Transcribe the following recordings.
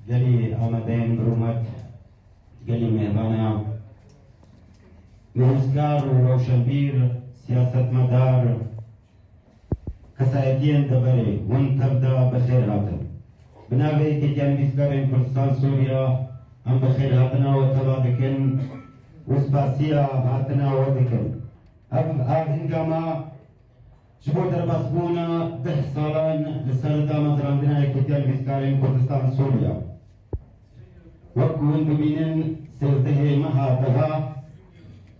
قالي آمدين برومت قالي مهبانا نوزگار و روشنبیر سیاست مدار کسایتین دبری ون تبدا بخیر هاتن بنابراین که جان بیسکارین کردستان سوریا هم بخیر هاتنا و تبادکن وسپاسیا هاتنا و دکن اب هنگاما جبو در بسبونا 10 سالان لسر دامزراندنا که جان بیسکارین کردستان سوریا وكون بمين سيرته مهاتها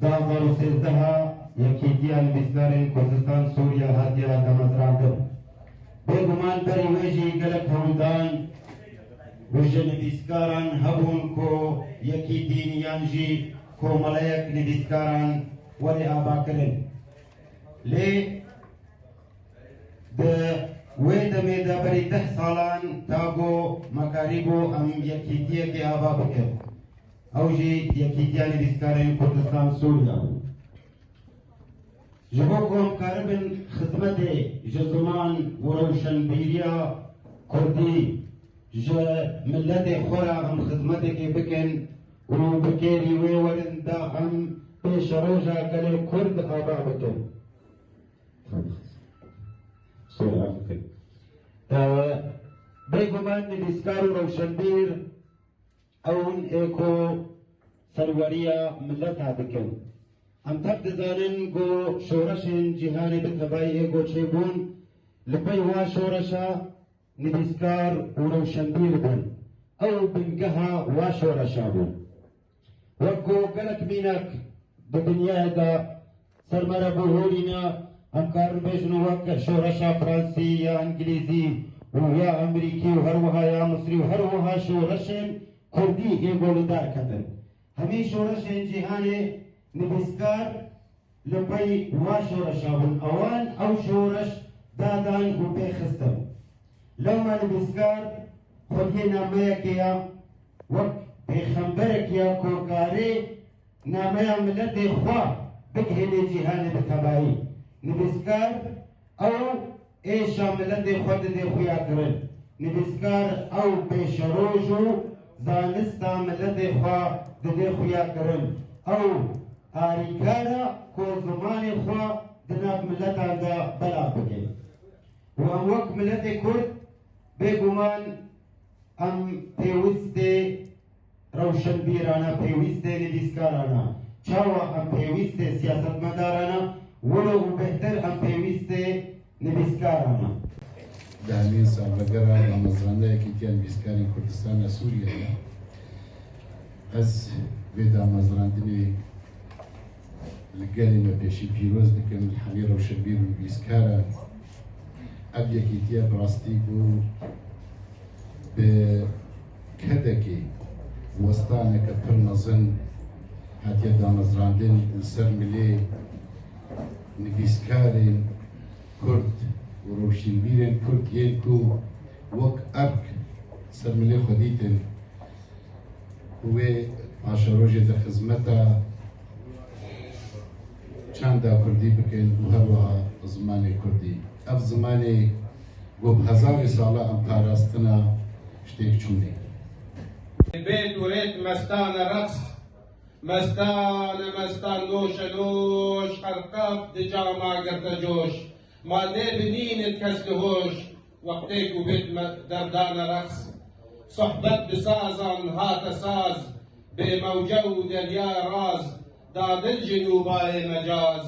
دازر سيرتها يكيتيان بسكارين كردستان سوريا هاتيا دمزراندن بيغمان بري ويجي قلق همدان وجن بسكاران هبون كو يكيتين يانجي كو ملايك نبسكاران ولي آباكرين لي ويدا ميدا بري 10 سالان تاغو مكاريبو ام يكيتيا كي آبا بكر اوجي يكيتياني بسكارين كردستان سوريا جبوكم كاربن خدمتي جزمان وروشن بيريا كردي جا ملتي خورا ام خدمتي كي بكن ورو بكيري ويورن دا ام بيش روجا كالي كرد آبا بكر سوريا بكر بيغمان نبسكارو روشنبير اون ايكو سروريا ملتا بكن ام تبد زانن گو شورشن جهاني بتباي ايكو چيبون لبي وا شورشا نبسكار وروشنبير بون او بنقها وا شورشا بون وكو قلق مينك بدنيا دا سرمرا بوهولينا ام كارن بيجنو وك شورشا فرنسي يا انجليزي ويا امريكي وهروها يا مصري وهروها شورشن كردي ايغول دار كتن همي شورشن جهاني نبسكار لبي وا شورشا بن اوان او شورش دادان وبيخستم لما نبسكار خدي ناميك يا وك بيخمبرك يا كوكاري ناميا ملتي خوا بكهني جهاني بتباي نبسكار او ايش عملت دي خود دي خويا كرن نبسكار او بشروجو زانستا ملت دي خوا دي خويا كرن او آريكارا كو زمان خوا دناب ملت دا بلا بكي وام وقت ملت كرد بيقومان ام بيوستي روشن بيرانا بيوستي نبسكارانا چاوا ام بيوستي سياست مدارانا ولو بهتر ام بيوستي نبسكارانا دامين سابقرا رمضان كيتيان بسكارين كردستان سوريا از بيدا مزراندني لقالي ما بيشي بيروز دكم الحميرة وشبير بسكارا أبيا كيتيا براستيكو بكدكي وسطانا كبر نظن هاتيا دا مزراندن السرملي نبسكارين كرد وروشنبيرن كرد ينكو وك أرك سرملي خديتن و عشروجة دا خزمتا چند كردي بكن وهروها زماني كردي اف زماني قب 1000 سالة ام پاراستنا شتيك چوني البيت وريت مستان رقص مستان نوش نوش قرقف دجاما قرد جوش ما دي بنين الكسلهوش وقتيك وبيت دردان رقص صحبت بسازن هات ساز بموجود اليا راز داد الجنوباي مجاز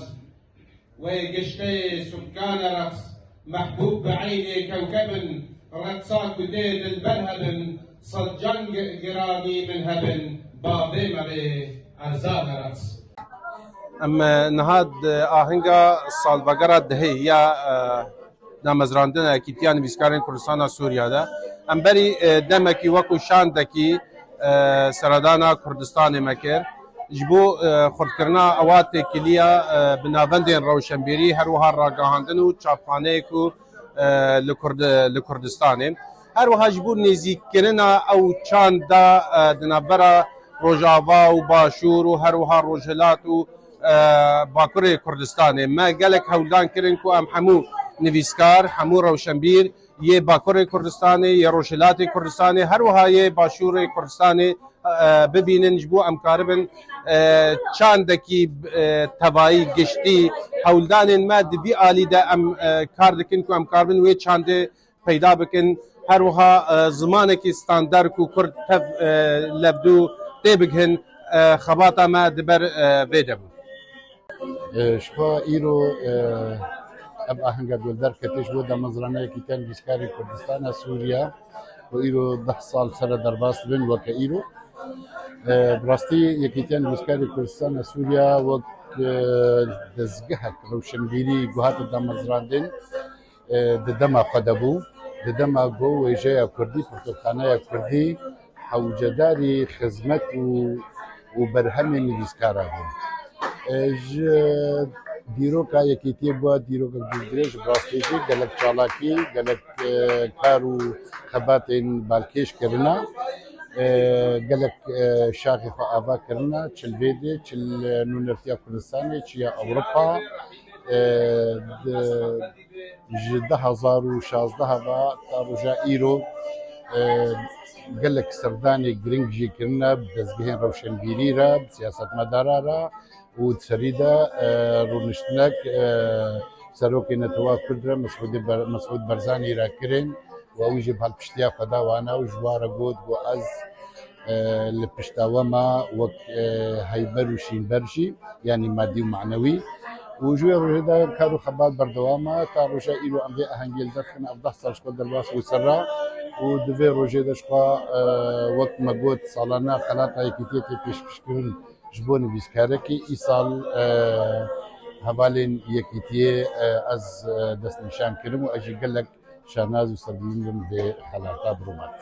وقشتي سكان رقص محبوب بعيني كوكب رقصاك وديد البلهبن صجن قراني من هبن بابي مري ارزاد رقص اما نهاد آهنگا سالبگرا دهی یا نامزراندن کیتیان بیسکارین کردستان سوریا ده ام بری دمکی وکو شاندکی سردانا کردستان مکر جبو خردکرنا اوات کلیا بناوندین روشنبیری هر وها راگاهاندن و چاپخانه کو لکردستان هر وها جبو نزیکرنا او چاند دنابرا روجاوا و باشور و هر وها روجلات و باکوری کردستان ما گلک هولدان کرن کو ام حمو نویسکار حمو روشنبیر یه باکوور کردستانی یه روشلات کردستانی هر وها یه باشور کردستانی ببینن جبو امکار بن چاندکی توایی گشتی هولدان ما دبی آلی دا ام کار دکن کو امکار بن وی چانده پیدا بکن هر وها زمانه کی استاندار کو کرد تف لبدو تبگهن خباطه ما دبر ویدم شخوا ایرو اب آهنگا دولدار کتش بود مزرانه کیتن بیسکاری کردستان سوریا و ایرو 10 سال سر درباس بن وک ایرو براستی یکیتن بیسکاری کردستان سوریا وک دزگهک روشنبیری گوهات دا مزراندن ددما قدبو ددما گو ویجه کردی پرتوخانه کردی حوجداری خدمت و برهمی بیسکارا بود دیروکا یکیتی بود دیروکا گزارش براستیجی گلک چالاکی گلک کارو خباتین بالکش کرنا گلک شاخی خو آوا کرنا چل ویدی چل نونرتیا کردستانی چیا اوروپا جده هزار و 16 هوا تاروجا ایرو گلک سردانی گرینگ جی کرنا بدزگهن روشنبیری را سیاست مدارا را و تسريدا رونشتناك سروكي نتوا كردرا مسعود برزاني راكرين وويجي بهالبشتيا فدا وانا وجوارا قود وأز لبشتاوما وك هيبر وشين برشي يعني مادي ومعنوي وجوه روجدا كارو خبال بردواما تاروجا إلو أمدي أهنجيل دفن أفضح سالشكو دلواس وسرا ودفي روجدا شقا وقت مقود صالانا خلاطا يكتيتي بيشكشكرن جبوني بيسكاركي إيصال هبالين يكيتيه از دست نشان كرم وأجي قلق شاناز وسردين في خلاطا برومات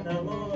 Never